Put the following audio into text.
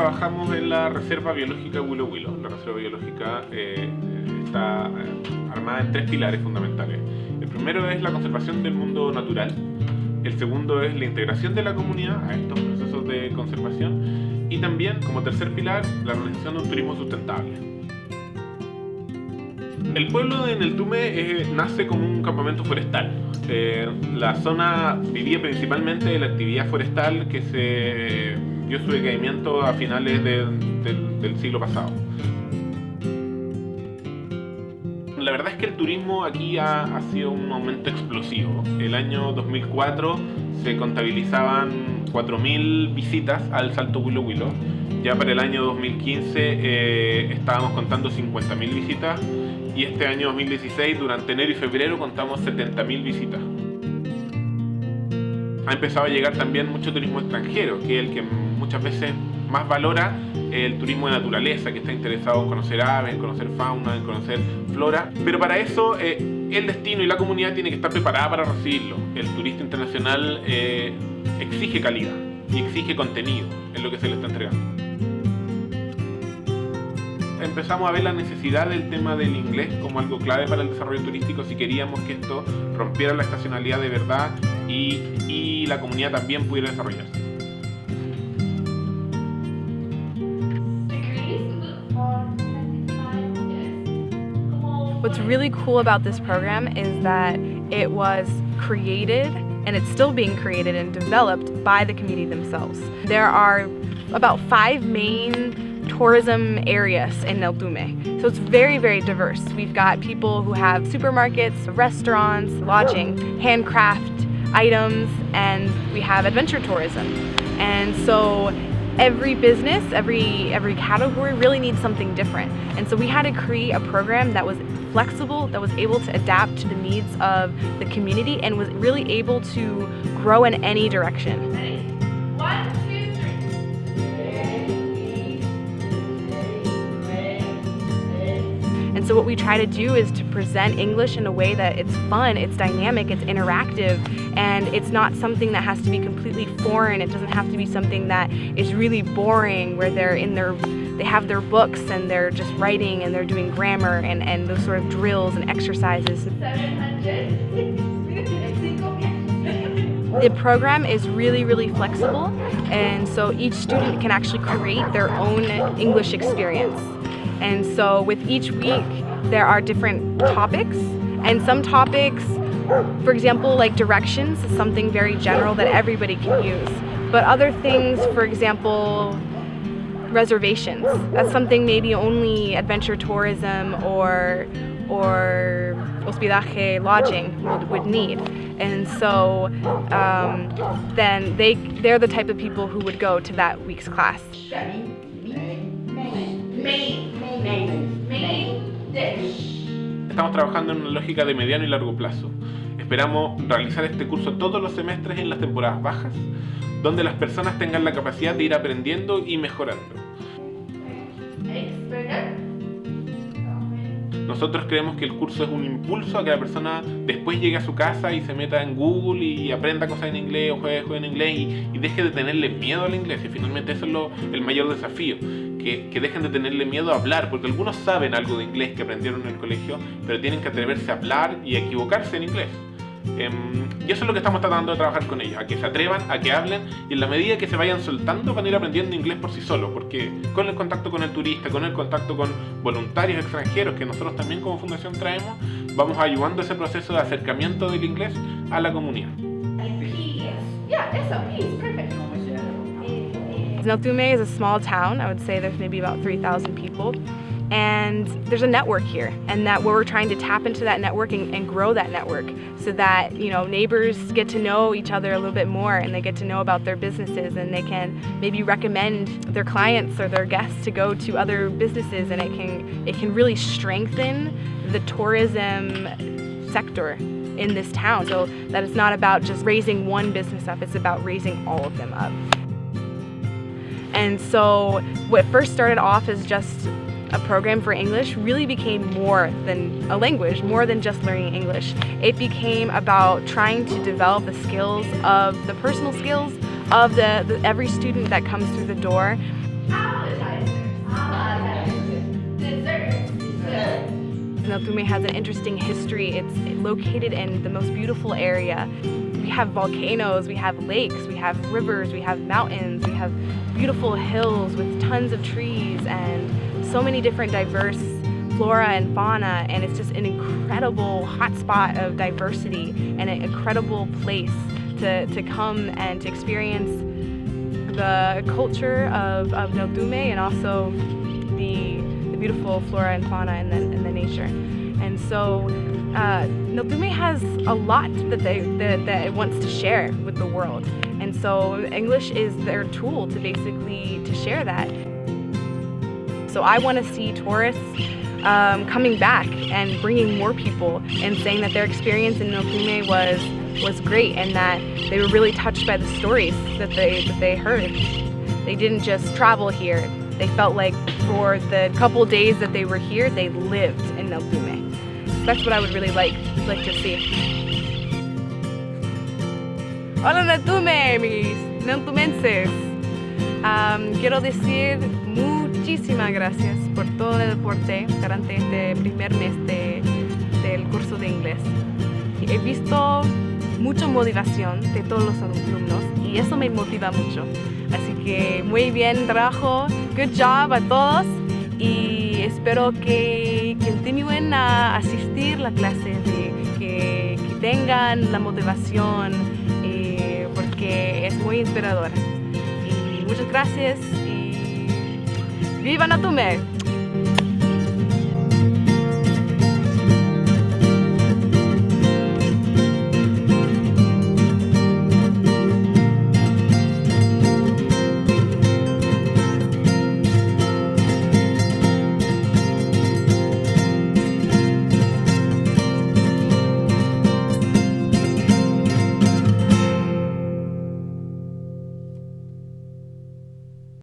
trabajamos en la Reserva Biológica Huilo Huilo. La Reserva Biológica está armada en 3 pilares fundamentales. El primero es la conservación del mundo natural. El segundo es la integración de la comunidad a estos procesos de conservación. Y también, como tercer pilar, la realización de un turismo sustentable. El pueblo de Neltume nace como un campamento forestal. La zona vivía principalmente de la actividad forestal que se dio su decaimiento a finales del siglo pasado. La verdad es que el turismo aquí ha sido un aumento explosivo. El año 2004 se contabilizaban 4.000 visitas al Salto Huilo Huilo. Ya para el año 2015 estábamos contando 50.000 visitas y este año 2016, durante enero y febrero, contamos 70.000 visitas. Ha empezado a llegar también mucho turismo extranjero, que es el que muchas veces más valora el turismo de naturaleza, que está interesado en conocer aves, en conocer fauna, en conocer flora. Pero para eso el destino y la comunidad tiene que estar preparada para recibirlo. El turista internacional exige calidad y exige contenido en lo que se le está entregando. Empezamos a ver la necesidad del tema del inglés como algo clave para el desarrollo turístico si queríamos que esto rompiera la estacionalidad de verdad y la comunidad también pudiera desarrollarse. What's really cool about this program is that it was created, and it's still being created and developed by the community themselves. There are about 5 main tourism areas in Neltume. So it's very, very diverse. We've got people who have supermarkets, restaurants, lodging, handcraft items, and we have adventure tourism. And so every business, every category really needs something different. And so we had to create a program that was flexible, that was able to adapt to the needs of the community and was really able to grow in any direction. Ready? 1, 2, 3. And so what we try to do is to present English in a way that it's fun, it's dynamic, it's interactive, and it's not something that has to be completely foreign. It doesn't have to be something that is really boring, where they have their books and they're just writing and they're doing grammar and those sort of drills and exercises. 700. The program is really, really flexible, and so each student can actually create their own English experience. And so with each week, there are different topics, and some topics, for example, like directions, is something very general that everybody can use. But other things, for example, reservations, that's something maybe only adventure tourism or hospedaje, lodging would need. And so then they're the type of people who would go to that week's class. Main dish. Estamos trabajando en una lógica de mediano y largo plazo. Esperamos realizar este curso todos los semestres en las temporadas bajas, donde las personas tengan la capacidad de ir aprendiendo y mejorando. Nosotros creemos que el curso es un impulso a que la persona después llegue a su casa y se meta en Google y aprenda cosas en inglés o juegue en inglés y deje de tenerle miedo al inglés. Y finalmente eso es el mayor desafío, que dejen de tenerle miedo a hablar, porque algunos saben algo de inglés que aprendieron en el colegio, pero tienen que atreverse a hablar y a equivocarse en inglés. Y eso es lo que estamos tratando de trabajar con ellos, a que se atrevan, a que hablen, y en la medida que se vayan soltando van a ir aprendiendo inglés por sí solos, porque con el contacto con el turista, con el contacto con voluntarios extranjeros que nosotros también como fundación traemos, vamos ayudando a ese proceso de acercamiento del inglés a la comunidad. Neltume is a small town. I would say there's maybe about 3,000 people. And there's a network here, and that we're trying to tap into that network and grow that network so that, you know, neighbors get to know each other a little bit more, and they get to know about their businesses, and they can maybe recommend their clients or their guests to go to other businesses, and it can really strengthen the tourism sector in this town, so that it's not about just raising one business up, it's about raising all of them up. And so what first started off as just a program for English really became more than a language, more than just learning English. It became about trying to develop the skills of the personal skills of every student that comes through the door. Neltume has an interesting history. It's located in the most beautiful area. We have volcanoes, we have lakes, we have rivers, we have mountains, we have beautiful hills with tons of trees and so many different diverse flora and fauna, and it's just an incredible hotspot of diversity and an incredible place to come and to experience the culture of Neltume and also the beautiful flora and fauna and the nature. And so Neltume has a lot that it wants to share with the world. And so English is their tool to basically to share that. So I want to see tourists coming back and bringing more people and saying that their experience in Neltume was great and that they were really touched by the stories that they heard. They didn't just travel here. They felt like for the couple days that they were here, they lived in Neltume. That's what I would really like to see. Hola Neltume, mis neltumenses. Quiero decir muchísimas gracias por todo el aporte durante este primer mes del curso de inglés. He visto mucha motivación de todos los alumnos y eso me motiva mucho. Así que muy bien trabajo, good job a todos y espero que continúen a asistir a la clase, que tengan la motivación porque es muy inspirador. Y muchas gracias y ¡viva Neltume!